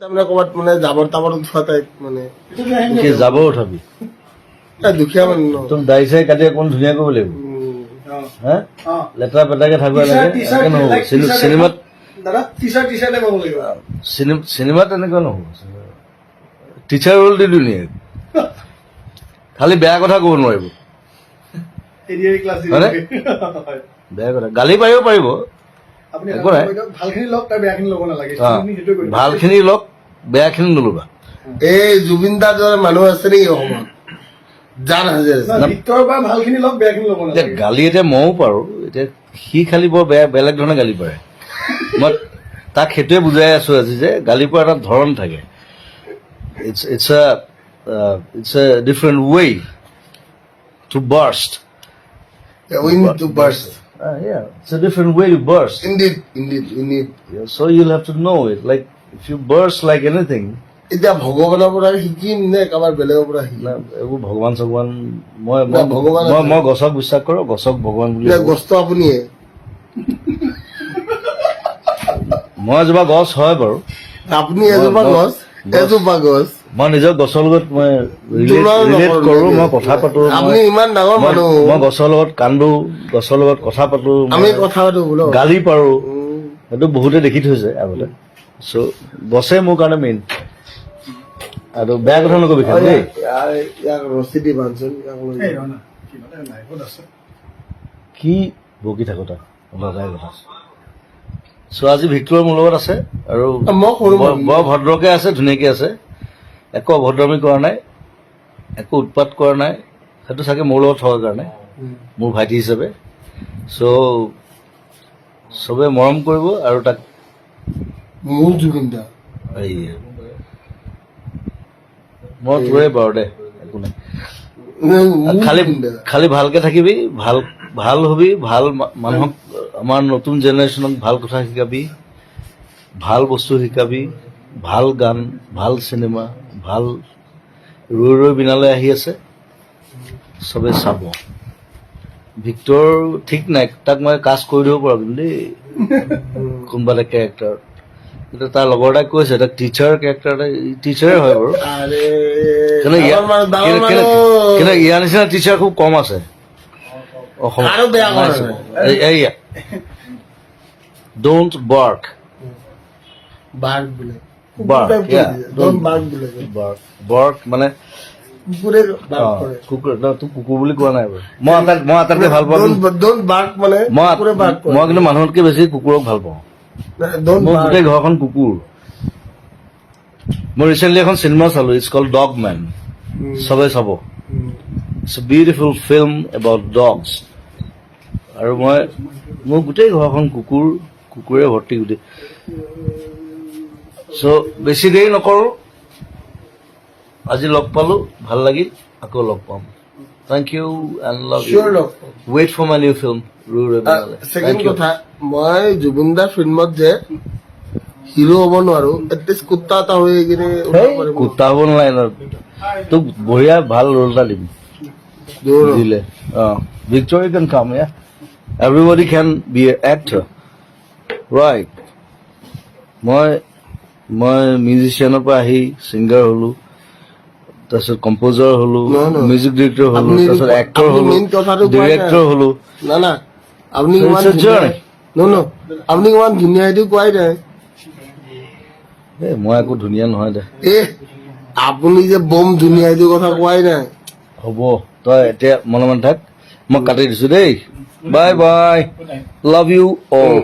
তাৰমানে ক'ৰবাত মানে জাবৰ তাবৰ উঠোৱা টাইপ মানে কি জাবৰ উঠাবি দুখীয়া মানুহ ন তোক দাড়ি চাৰি কাটি অকণ ধুনীয়া কৰিব লাগিব হা লেতেৰা পেটাকে থাকিব লাগে এনেকে নহ'ব চিনেমাত চিনেমাত তেনেকুৱা নহ'ব টিচাৰ ৰোল দি ধুনীয়া খালি বেয়া কথা ক'ব নোৱাৰিব হয়নে বেয়া কথা গালি পাৰিব পাৰিব একো নাই ভালখিনি লওক বেয়াখিনি নল'বা এই জুবিন দাৰ দৰে মানুহ আছে নেকি অসমত জান হাজাৰ এতিয়া গালি এতিয়া ময়ো পাৰোঁ এতিয়া সি খালি বৰ বেলেগ ধৰণে গালি পাৰে মই তাক সেইটোৱে বুজাই আছোঁ আজি যে গালি পৰা এটা ধৰণ থাকে it's a different way to burst. We need to burst. Yeah, it's a different way to burst. Indeed. Yeah, so you'll have to know it. Like if you burst like anything. এতিয়া ভগৱানৰ পৰা শিকিম নে কাৰোবাৰ বেলেগৰ পৰা শিকিম এইবোৰ ভগৱান চগৱান মই গছক বিশ্বাস কৰোঁ গছক ভগৱান বুলি গছটো আপুনিয়ে মই এজোপা গছ হয় বাৰু আপুনি এজোপা গছ মই নিজৰ গছৰ লগত মই ৰিলেট কৰোঁ মই কথা পাতোঁ আপুনি ইমান ডাঙৰ মানুহ মই গছৰ লগত কান্দো গছৰ লগত কথা পাতোঁ আমি কথা পাতো বোলো গালি পাৰোঁ সেইটো বহুতে দেখি থৈছে আগতে চ' গছে মোৰ কাৰণে মেইন আৰু বেয়া কথা নকবি খালি দেই ইয়াক ৰছী দি বান্ধচোন কি বকি থাকো তাক লগাই কথা চ' আজি ভিক্টৰ মোৰ লগত আছে আৰু বৰ ভদ্ৰকে আছে ধুনীয়াকে আছে একো অভদ্ৰামি কৰা নাই একো উৎপাত কৰা নাই সেইটো চাগে মোৰ লগত থকাৰ কাৰণে মোৰ ভাইটি হিচাপে চ' চবে মৰম কৰিব আৰু তাক মোৰ জুবিন দা মই তোৰে বাৰু দে একো নাই খালি ভালকে থাকিবি ভাল হবি ভাল মানুহক আমাৰ নতুন জেনেৰেশ্যনক ভাল কথা শিকাবি ভাল বস্তু শিকাবি ভাল গান ভাল চিনেমা ভাল ৰৈ বিনালৈ আহি আছে চবে চাব ভিক্টৰ ঠিক নাই তাক মই কাষ্ট কৰি দিব পাৰোঁ কিন্তু দেই কোনোবা এটা কেৰেক্টাৰ কিন্তু তাৰ লগৰ এটাই কৈছে তাক টিচাৰ কেৰেক্টাৰ এটা টিচাৰে হয় বাৰু কিন্তু ইয়াৰ নিচিনা টিচাৰ খুব কম আছে ডোন্ট বাৰ্ক মানে কুকুৰ বুলি কোৱা নাই বাৰু মই আটাইতকৈ ভাল পাওঁ মই কিন্তু মানুহতকৈ বেছি কুকুৰক ভাল পাওঁ মোৰ গোটেই ঘৰখন কুকুৰ মই ৰিচেণ্টলি এখন চিনেমা চালো ইটছ কল্ড ডগ মেন চবে চাব it's a beautiful film about dogs আৰু মোৰ গোটেই ঘৰখন কুকুৰে ভৰ্তি গোটেই চ' বেছি দেৰি নকৰোঁ আজি লগ পালোঁ ভাল লাগিল আকৌ লগ পাম thank you and love you wait for my new film second কথা মই জুবিন দাৰ ফিল্মত যে হিৰো হ'ব নোৱাৰো এটলিষ্ট কুত্তা এটা হৈ কিনে কুত্তা হ'ব নালাগে তোক বঢ়িয়া ভাল ৰোল এটা দিম দিলে ভিক্টৰ ইউ কেন কাম ইয়া everybody can be a actor right মই মিউজিচিয়ানৰ পৰা আহি ছিংগাৰ হ'লো তাৰপিছত কম্প'জাৰ হ'লো মিউজিক ডিৰেক্টৰ হ'লো তাৰপিছত এক্টৰ হ'লো ডিৰেক্টৰ হ'লো আপুনি ইমান ধুনীয়া এইটো কোৱাই নাই মই একো ধুনীয়া নহয় দে আপুনি যে বম ধুনীয়া এইটো কথা কোৱাই নাই হ'ব তই এতিয়া মনে থাক মই কাটি দিছো দেই bye bye love you all